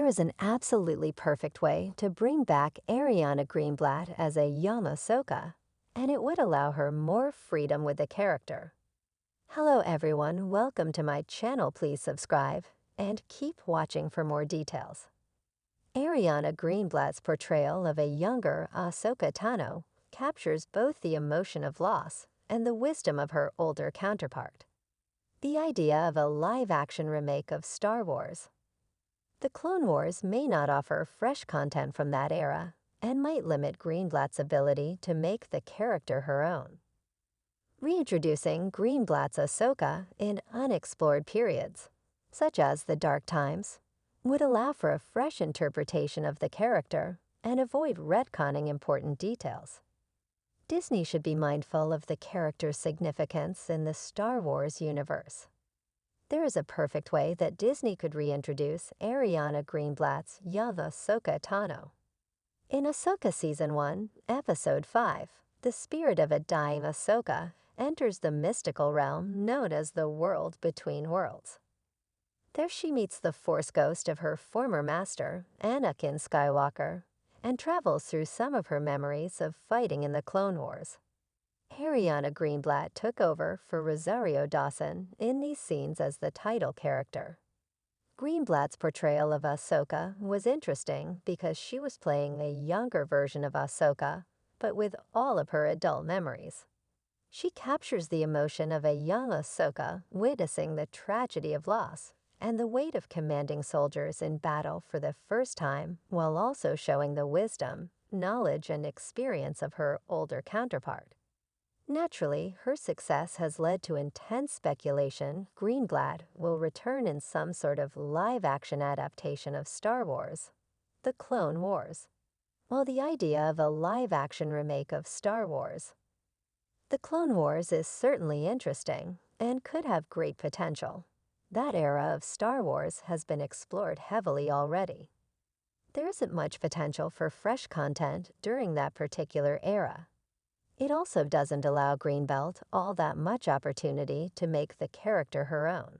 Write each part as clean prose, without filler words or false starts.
There is an absolutely perfect way to bring back Ariana Greenblatt as a young Ahsoka, and it would allow her more freedom with the character. Hello everyone, welcome to my channel. Please subscribe and keep watching for more details. Ariana Greenblatt's portrayal of a younger Ahsoka Tano captures both the emotion of loss and the wisdom of her older counterpart. The idea of a live-action remake of Star Wars. The Clone Wars may not offer fresh content from that era and might limit Greenblatt's ability to make the character her own. Reintroducing Greenblatt's Ahsoka in unexplored periods, such as the Dark Times, would allow for a fresh interpretation of the character and avoid retconning important details. Disney should be mindful of the character's significance in the Star Wars universe. There is a perfect way that Disney could reintroduce Ariana Greenblatt's young Ahsoka Tano. In Ahsoka Season 1, Episode 5, the spirit of a dying Ahsoka enters the mystical realm known as the World Between Worlds. There she meets the Force ghost of her former master, Anakin Skywalker, and travels through some of her memories of fighting in the Clone Wars. Ariana Greenblatt took over for Rosario Dawson in these scenes as the title character. Greenblatt's portrayal of Ahsoka was interesting because she was playing a younger version of Ahsoka, but with all of her adult memories. She captures the emotion of a young Ahsoka witnessing the tragedy of loss and the weight of commanding soldiers in battle for the first time, while also showing the wisdom, knowledge, and experience of her older counterpart. Naturally, her success has led to intense speculation Greenblatt will return in some sort of live-action adaptation of Star Wars, The Clone Wars. While the idea of a live-action remake of Star Wars, The Clone Wars is certainly interesting and could have great potential. That era of Star Wars has been explored heavily already. There isn't much potential for fresh content during that particular era. It also doesn't allow Greenblatt all that much opportunity to make the character her own.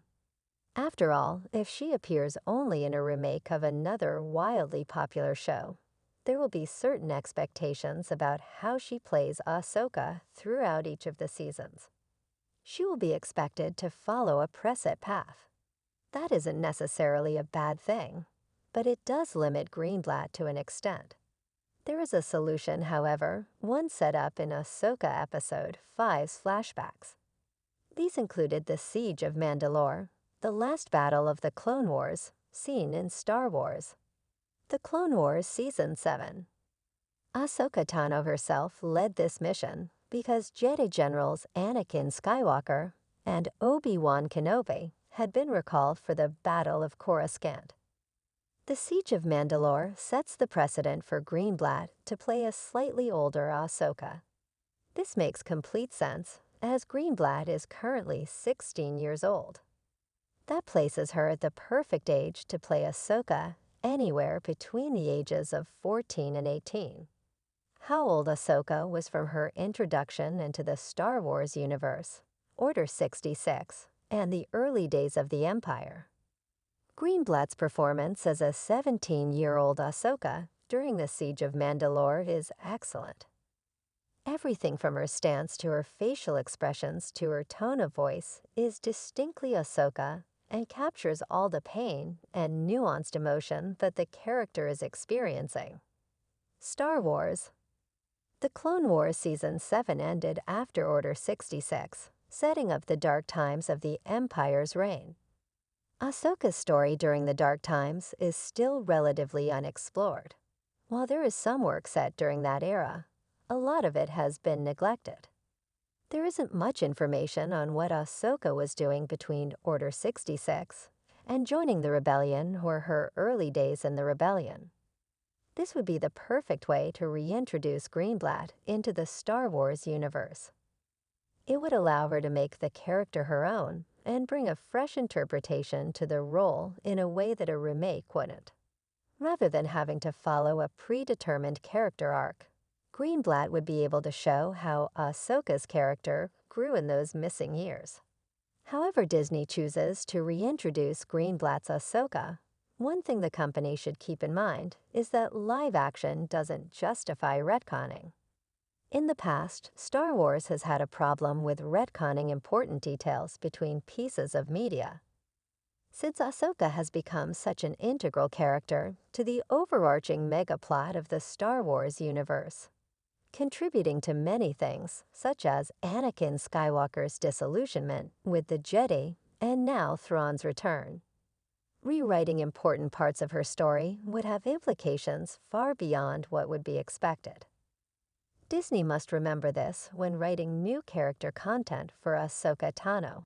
After all, if she appears only in a remake of another wildly popular show, there will be certain expectations about how she plays Ahsoka throughout each of the seasons. She will be expected to follow a preset path. That isn't necessarily a bad thing, but it does limit Greenblatt to an extent. There is a solution, however, one set up in Ahsoka Episode 5's flashbacks. These included the Siege of Mandalore, the last battle of the Clone Wars, seen in Star Wars. The Clone Wars Season 7. Ahsoka Tano herself led this mission because Jedi Generals Anakin Skywalker and Obi-Wan Kenobi had been recalled for the Battle of Coruscant. The Siege of Mandalore sets the precedent for Greenblatt to play a slightly older Ahsoka. This makes complete sense, as Greenblatt is currently 16 years old. That places her at the perfect age to play Ahsoka anywhere between the ages of 14 and 18. How old Ahsoka was from her introduction into the Star Wars universe, Order 66, and the early days of the Empire. Greenblatt's performance as a 17-year-old Ahsoka during the Siege of Mandalore is excellent. Everything from her stance to her facial expressions to her tone of voice is distinctly Ahsoka and captures all the pain and nuanced emotion that the character is experiencing. Star Wars. The Clone Wars Season 7 ended after Order 66, setting up the dark times of the Empire's reign. Ahsoka's story during the Dark Times is still relatively unexplored. While there is some work set during that era, a lot of it has been neglected. There isn't much information on what Ahsoka was doing between Order 66 and joining the Rebellion or her early days in the Rebellion. This would be the perfect way to reintroduce Greenblatt into the Star Wars universe. It would allow her to make the character her own and bring a fresh interpretation to the role in a way that a remake wouldn't. Rather than having to follow a predetermined character arc, Greenblatt would be able to show how Ahsoka's character grew in those missing years. However Disney chooses to reintroduce Greenblatt's Ahsoka, One thing the company should keep in mind is that live action doesn't justify retconning. In the past, Star Wars has had a problem with retconning important details between pieces of media. Since Ahsoka has become such an integral character to the overarching megaplot of the Star Wars universe, contributing to many things, such as Anakin Skywalker's disillusionment with the Jedi and now Thrawn's return. Rewriting important parts of her story would have implications far beyond what would be expected. Disney must remember this when writing new character content for Ahsoka Tano.